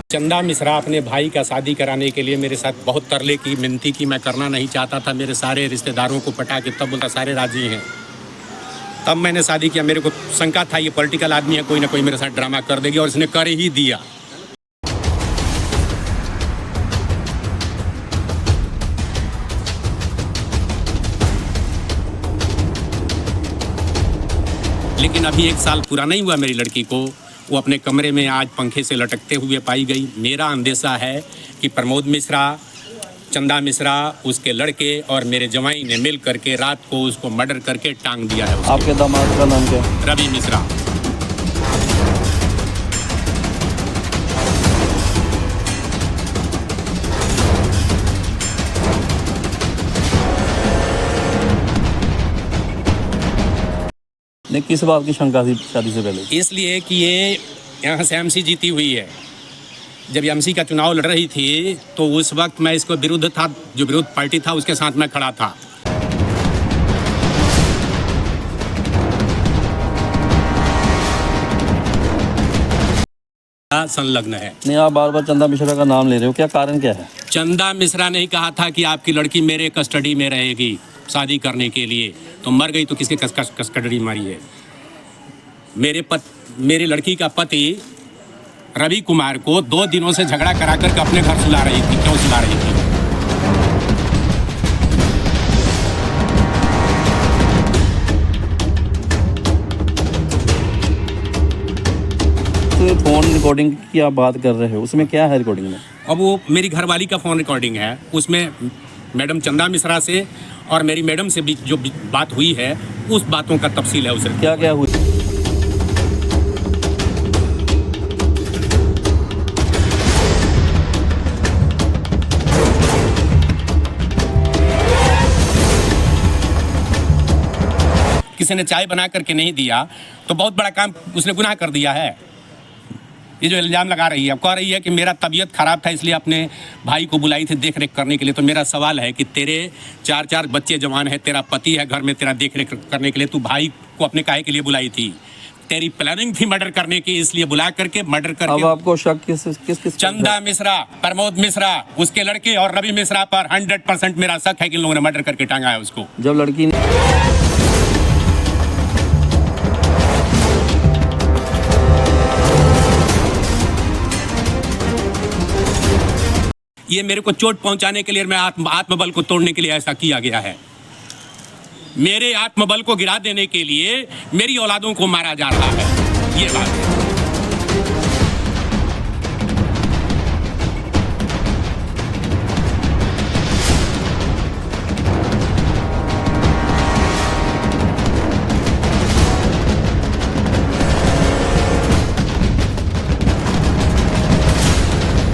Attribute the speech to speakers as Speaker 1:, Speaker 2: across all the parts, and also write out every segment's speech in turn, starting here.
Speaker 1: चंदा मिश्रा अपने भाई का शादी कराने के लिए मेरे साथ बहुत तरले की मिन्नती की। मैं करना नहीं चाहता था। मेरे सारे रिश्तेदारों को पटा के तब बोलता सारे राजी हैं, तब मैंने शादी किया। मेरे को शंका था ये पॉलिटिकल आदमी है, कोई ना कोई मेरे साथ ड्रामा कर देगी, और इसने कर ही दिया। लेकिन अभी 1 साल पूरा नहीं हुआ मेरी लड़की को। वो अपने कमरे में आज पंखे से लटकते हुए पाई गई। मेरा अंदेशा है कि प्रमोद मिश्रा, चंदा मिश्रा, उसके लड़के और मेरे जवाई ने मिल करके रात को उसको मर्डर करके टांग दिया है।
Speaker 2: आपके दामाद का नाम क्या है?
Speaker 1: रवि मिश्रा।
Speaker 2: नहीं, किस बात की शंका थी शादी से पहले?
Speaker 1: इसलिए कि ये यहाँ से एमसी जीती हुई है। जब एमसी का चुनाव लड़ रही थी तो उस वक्त मैं इसको विरुद्ध था, जो विरोध पार्टी था उसके साथ मैं खड़ा था। संलग्न है।
Speaker 2: नहीं, आप बार बार चंदा मिश्रा का नाम ले रहे हो, क्या कारण क्या है?
Speaker 1: चंदा मिश्रा ने ही कहा था कि आपकी लड़की मेरे कस्टडी में रहेगी शादी करने के लिए, तो मर गई तो किसके कस्टडी मारी है? मेरी लड़की का पति रवि कुमार को 2 दिनों से झगड़ा करा करके अपने घर सुला रही थी। क्यों सुला रही थी?
Speaker 2: तो फोन रिकॉर्डिंग की आप बात कर रहे हो, उसमें क्या है रिकॉर्डिंग में?
Speaker 1: अब वो मेरी घरवाली का फ़ोन रिकॉर्डिंग है, उसमें मैडम चंदा मिश्रा से और मेरी मैडम से भी जो बात हुई है उस बातों का तफसील है। उसमें
Speaker 2: क्या क्या हुई?
Speaker 1: किसी ने चाय बना करके नहीं दिया तो बहुत बड़ा काम उसने गुनाह कर दिया है। ये जो इल्ज़ाम लगा रही है, कह रही है कि मेरा तबीयत खराब था इसलिए अपने भाई को बुलाई थी देख रेख करने के लिए। तो मेरा सवाल है कि तेरे 4 बच्चे जवान हैं, तेरा पति है घर में तेरा देख रेख करने के लिए, तू भाई को अपने काहे के लिए बुलाई थी? तेरी प्लानिंग थी मर्डर करने की, इसलिए बुला करके मर्डर करके।
Speaker 2: अब आपको शक किस
Speaker 1: चंदा मिश्रा, प्रमोद मिश्रा, उसके लड़के और रवि मिश्रा पर 100% मेरा शक है कि इन लोगों ने मर्डर करके टांगा है उसको।
Speaker 2: जब लड़की
Speaker 1: ये मेरे को चोट पहुंचाने के लिए, मैं आत्मबल को तोड़ने के लिए ऐसा किया गया है। मेरे आत्मबल को गिरा देने के लिए मेरी औलादों को मारा जा रहा है, ये बात है।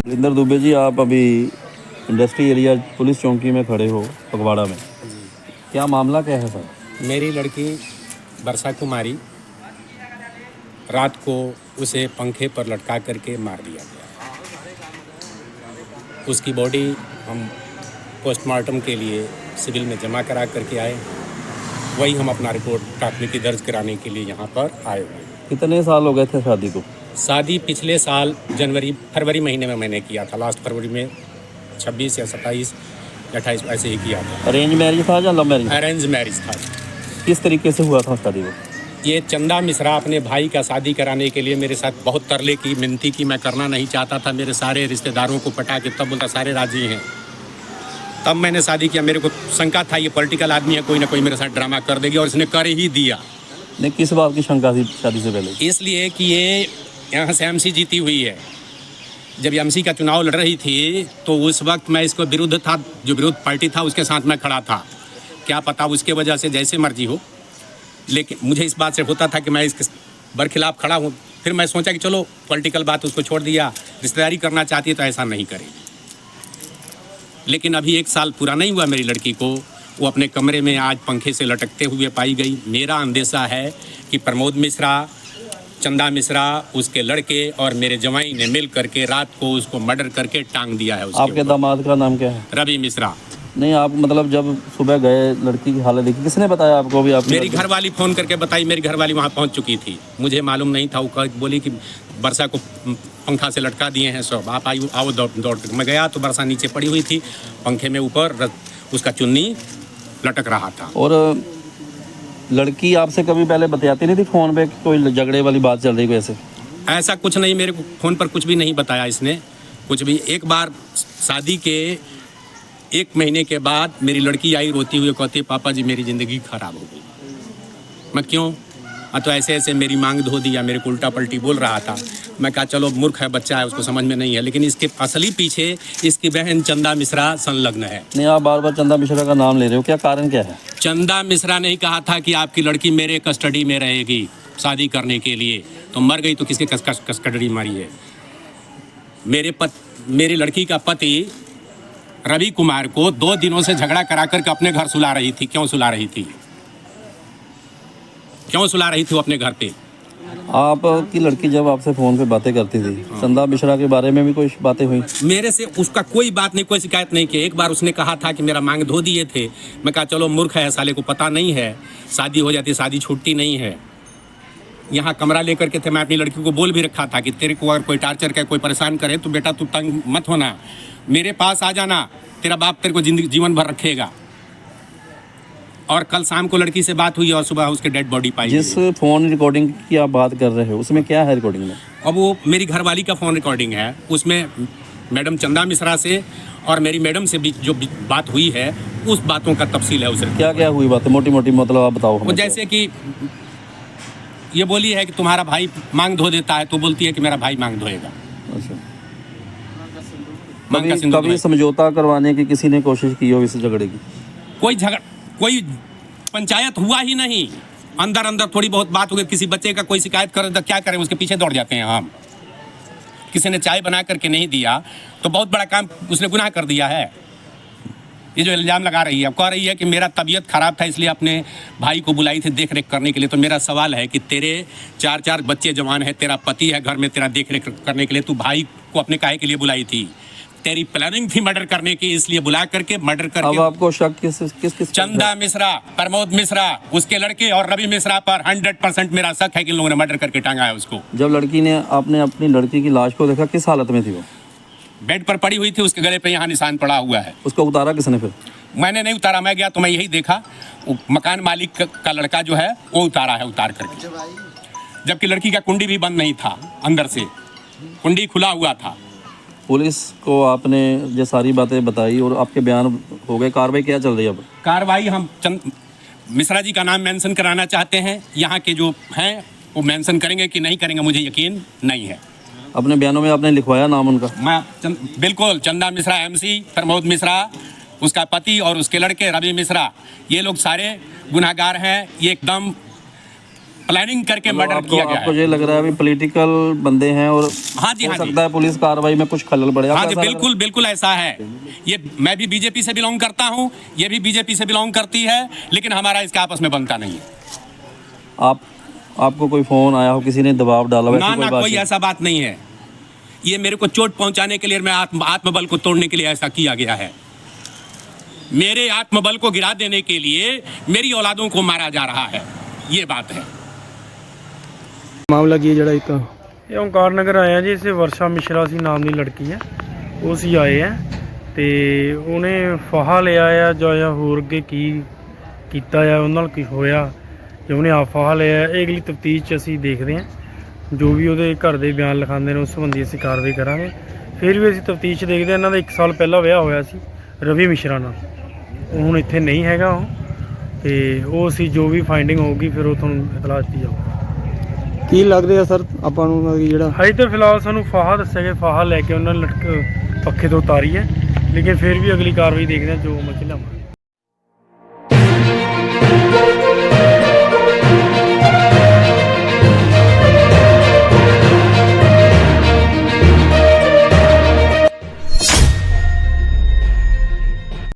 Speaker 2: इंदर दुबे जी, आप अभी इंडस्ट्री एरिया पुलिस चौकी में खड़े हो फगवाड़ा में, क्या मामला क्या है सर?
Speaker 1: मेरी लड़की वर्षा कुमारी, रात को उसे पंखे पर लटका करके मार दिया गया। उसकी बॉडी हम पोस्टमार्टम के लिए सिविल में जमा करा करके आए। वही हम अपना रिपोर्ट प्राथमिकी दर्ज कराने के लिए यहाँ पर आए हुए।
Speaker 2: कितने साल हो गए थे शादी को?
Speaker 1: शादी पिछले साल फरवरी महीने में मैंने किया था। लास्ट फरवरी में 26 या 27 या 28 ऐसे ही किया था।
Speaker 2: अरेंज मैरिज था या लव मैरिज?
Speaker 1: अरेंज मैरिज था।
Speaker 2: किस तरीके से हुआ था शादी को?
Speaker 1: ये चंदा मिश्रा अपने भाई का शादी कराने के लिए मेरे साथ बहुत तरले की मिन्नती की। मैं करना नहीं चाहता था। मेरे सारे रिश्तेदारों को पटा के तब बोलता सारे राजी हैं, तब मैंने शादी किया। मेरे को शंका था ये पॉलिटिकल आदमी है, कोई ना कोई मेरे साथ ड्रामा कर देगी, और इसने कर ही दिया।
Speaker 2: नहीं, किस बात की शंका थी शादी से पहले?
Speaker 1: इसलिए कि ये यहाँ से एमसी जीती हुई है। जब एमसी का चुनाव लड़ रही थी तो उस वक्त मैं इसको विरुद्ध था, जो विरोध पार्टी था उसके साथ मैं खड़ा था। क्या पता उसके वजह से जैसे मर्जी हो, लेकिन मुझे इस बात से होता था कि मैं इसके बरखिलाफ़ खड़ा हूँ। फिर मैं सोचा कि चलो पॉलिटिकल बात उसको छोड़ दिया, रिश्तेदारी करना चाहती है तो ऐसा नहीं करेगी। लेकिन अभी 1 साल पूरा नहीं हुआ मेरी लड़की को। वो अपने कमरे में आज पंखे से लटकते हुए पाई गई। मेरा अंदेशा है कि प्रमोद मिश्रा, चंदा मिश्रा, उसके लड़के और मेरे जवाई ने मिल करके रात को उसको मर्डर करके टांग दिया है।
Speaker 2: आपके दामाद का नाम क्या है?
Speaker 1: रवि मिश्रा।
Speaker 2: नहीं आप मतलब जब सुबह गए लड़की की हालत देखी, किसने बताया आपको? भी आप
Speaker 1: मेरी घरवाली फ़ोन करके बताई, मेरी घरवाली वहाँ पहुँच चुकी थी, मुझे मालूम नहीं था। वो बोली कि वर्षा को पंखा से लटका दिए हैं सब, आप आओ दौड़ कर। मैं गया तो वर्षा नीचे पड़ी हुई थी, पंखे में ऊपर उसका चुन्नी लटक रहा था।
Speaker 2: और लड़की आपसे कभी पहले बताती नहीं थी फ़ोन पे कोई झगड़े वाली बात चल रही कोई ऐसे?
Speaker 1: ऐसा कुछ नहीं, मेरे को फ़ोन पर कुछ भी नहीं बताया इसने, कुछ भी। एक बार शादी के 1 महीने के बाद मेरी लड़की आई रोती हुई, कहती पापा जी मेरी ज़िंदगी ख़राब हो गई। मैं क्यों? तो ऐसे ऐसे मेरी मांग धो दिया, मेरे को उल्टा पलटी बोल रहा था। मैं कहा चलो मूर्ख है, बच्चा है, उसको समझ में नहीं है, लेकिन इसके असली पीछे इसकी बहन चंदा मिश्रा संलग्न है।
Speaker 2: नहीं आप बार बार चंदा मिश्रा का नाम ले रहे हो, क्या कारण क्या है?
Speaker 1: चंदा मिश्रा ने कहा था कि आपकी लड़की मेरे कस्टडी में रहेगी शादी करने के लिए, तो मर गई तो किसके कस्टडी मारी है? मेरी लड़की का पति रवि कुमार को 2 दिनों से झगड़ा करा करके अपने घर सुला रही थी। क्यों सुला रही थी? क्यों सुला रही थी वो अपने घर पे?
Speaker 2: आपकी लड़की जब आपसे फ़ोन पे बातें करती थी, चंदा मिश्रा के बारे में भी कोई बातें हुई?
Speaker 1: मेरे से उसका कोई बात नहीं, कोई शिकायत नहीं की। एक बार उसने कहा था कि मेरा मांग धो दिए थे। मैं कहा चलो मूर्ख है, साले को पता नहीं है, शादी हो जाती, शादी छूटती नहीं है। यहाँ कमरा लेकर के थे, मैं अपनी लड़की को बोल भी रखा था कि तेरे को अगर कोई टार्चर करे, कोई परेशान करे तो बेटा तू तंग मत होना, मेरे पास आ जाना, तेरा बाप तेरे को जीवन भर रखेगा। और कल शाम को लड़की से बात हुई और सुबह उसकी डेड बॉडी पाई।
Speaker 2: जिस फ़ोन रिकॉर्डिंग की आप बात कर रहे हो उसमें क्या है रिकॉर्डिंग में?
Speaker 1: अब वो मेरी घरवाली का फ़ोन रिकॉर्डिंग है, उसमें मैडम चंदा मिश्रा से और मेरी मैडम से भी जो बात हुई है उस बातों का तफसील है। उसमें
Speaker 2: क्या क्या हुई बातें मोटी मोटी, मतलब आप बताओ
Speaker 1: वो
Speaker 2: हमें।
Speaker 1: जैसे कि ये बोली है कि तुम्हारा भाई मांग धो देता है, तो बोलती है कि मेरा भाई मांग धोएगा।
Speaker 2: अच्छा,
Speaker 1: मांग का सिंदूर
Speaker 2: कभी समझौता करवाने की किसी ने कोशिश की हो इस झगड़े की?
Speaker 1: कोई पंचायत हुआ ही नहीं। अंदर अंदर थोड़ी बहुत बात हो गई, किसी बच्चे का कोई शिकायत करे तो क्या करें, उसके पीछे दौड़ जाते हैं हम। किसी ने चाय बना करके नहीं दिया तो बहुत बड़ा काम उसने गुनाह कर दिया है। ये जो इल्ज़ाम लगा रही है, कह रही है कि मेरा तबीयत ख़राब था इसलिए अपने भाई को बुलाई थी देख रेख करने के लिए। तो मेरा सवाल है कि तेरे 4 बच्चे जवान हैं, तेरा पति है घर में तेरा देख रेख करने के लिए, तू भाई को अपने काहे के लिए बुलाई थी? तेरी प्लानिंग थी मर्डर करने की, इसलिए बुला करके मर्डर करके।
Speaker 2: अब आपको शक किस
Speaker 1: चंदा मिश्रा, प्रमोद मिश्रा, उसके लड़के और रवि मिश्रा पर 100% मेरा शक है कि इन लोगों ने मर्डर करके टांगा है उसको।
Speaker 2: जब लड़की ने आपने अपनी लड़की की लाश को देखा, किस हालत में थी वो?
Speaker 1: बेड पर पड़ी हुई थी, उसके गले पे यहाँ निशान पड़ा हुआ है।
Speaker 2: उसको उतारा किसने फिर?
Speaker 1: मैंने नहीं उतारा, मैं गया तो मैं यही देखा, मकान मालिक का लड़का जो है वो उतारा है, उतार करके। जबकि लड़की का कुंडी भी बंद नहीं था, अंदर से कुंडी खुला हुआ था।
Speaker 2: पुलिस को आपने ये सारी बातें बताई और आपके बयान हो गए, कार्रवाई क्या चल रही है अब?
Speaker 1: कार्रवाई हम मिश्रा जी का नाम मेंशन कराना चाहते हैं, यहाँ के जो हैं वो मेंशन करेंगे कि नहीं करेंगे मुझे यकीन नहीं है।
Speaker 2: अपने बयानों में आपने लिखवाया नाम उनका?
Speaker 1: मैं बिल्कुल, चंदा मिश्रा MC, प्रमोद मिश्रा उसका पति और उसके लड़के रवि मिश्रा, ये लोग सारे गुनाहगार हैं। ये एकदम प्लानिंग करके मर्डर किया गया है।
Speaker 2: आपको ये लग रहा है अभी पॉलिटिकल बंदे हैं और
Speaker 1: हाँ जी,
Speaker 2: हो
Speaker 1: हाँ जी,
Speaker 2: सकता है पुलिस कार्रवाई में कुछ खलल पड़े?
Speaker 1: हाँ जी, बिल्कुल बिल्कुल ऐसा है। ये मैं भी बीजेपी से बिलोंग करता हूँ, ये भी बीजेपी से बिलोंग करती है, लेकिन हमारा इसका आपस में बनता नहीं है।
Speaker 2: आपको कोई फोन आया हो, किसी ने दबाव डाला?
Speaker 1: ना, कोई ऐसा बात नहीं है। ये मेरे को चोट पहुंचाने के लिए, मैं आत्मबल को तोड़ने के लिए ऐसा किया गया है। मेरे आत्मबल को गिरा देने के लिए मेरी औलादों को मारा जा रहा है, ये बात है।
Speaker 3: ਮਾਮਲਾ ਕੀ ਹੈ ਜਿਹੜਾ ਇੱਕ ਇਹ ਓਂਕਾਰ ਨਗਰ ਆਇਆ ਜੀ, ਇਸੇ ਵਰਸ਼ਾ ਮਿਸ਼ਰਾ ਸੀ ਨਾਮ ਦੀ ਲੜਕੀ ਹੈ, ਉਹ ਸੀ ਆਏ ਆ ਤੇ ਉਹਨੇ ਫਾਹਾ ਲਿਆ ਆ ਜਾਂ ਹੋਰ ਅੱਗੇ ਕੀ ਕੀਤਾ ਆ, ਉਹਨਾਂ ਨਾਲ ਕੀ ਹੋਇਆ, ਜੇ ਉਹਨੇ ਆਪ ਫਾਹਾ ਲਿਆ, ਇਹ ਅਗਲੀ ਤਫਤੀਸ਼ 'ਚ ਅਸੀਂ ਦੇਖਦੇ ਹਾਂ। ਜੋ ਵੀ ਉਹਦੇ ਘਰ ਦੇ ਬਿਆਨ ਲਿਖਾਉਂਦੇ ਨੇ ਉਸ ਸੰਬੰਧੀ ਅਸੀਂ ਕਾਰਵਾਈ ਕਰਾਂਗੇ। ਫਿਰ ਵੀ ਅਸੀਂ ਤਫਤੀਸ਼ ਦੇਖਦੇ ਹਾਂ। ਇਹਨਾਂ ਦਾ 1 ਸਾਲ ਪਹਿਲਾਂ ਵਿਆਹ ਹੋਇਆ ਸੀ ਰਵੀ ਮਿਸ਼ਰਾ ਨਾਲ, ਉਹ ਹੁਣ ਇੱਥੇ ਨਹੀਂ ਹੈਗਾ ਉਹ, ਤੇ ਉਹ ਅਸੀਂ ਜੋ ਵੀ ਫਾਈਂਡਿੰਗ ਹੋਊਗੀ ਫਿਰ ਉਹ ਤੁਹਾਨੂੰ ਇਤਲਾਹ ਦਿੱਤੀ ਜਾਊਗੀ।
Speaker 4: ਕੀ ਲੱਗ ਰਿਹਾ ਸਰ ਆਪਾਂ ਨੂੰ ਉਹਨਾਂ ਦੀ ਜਿਹੜਾ
Speaker 3: ਹਜੇ ਤਾਂ ਫਿਲਹਾਲ ਸਾਨੂੰ ਫਾਹਾ ਦੱਸਿਆ ਕਿ ਫਾਹਾ ਲੈ ਕੇ ਉਹਨਾਂ ਨੇ ਪੱਖੇ ਤੋਂ ਉਤਾਰੀ ਹੈ, ਲੇਕਿਨ ਫਿਰ ਵੀ ਅਗਲੀ ਕਾਰਵਾਈ ਦੇਖਦੇ ਹਾਂ ਜੋ ਮਰਜ਼ੀ ਲਿਆਵਾਂਗੇ।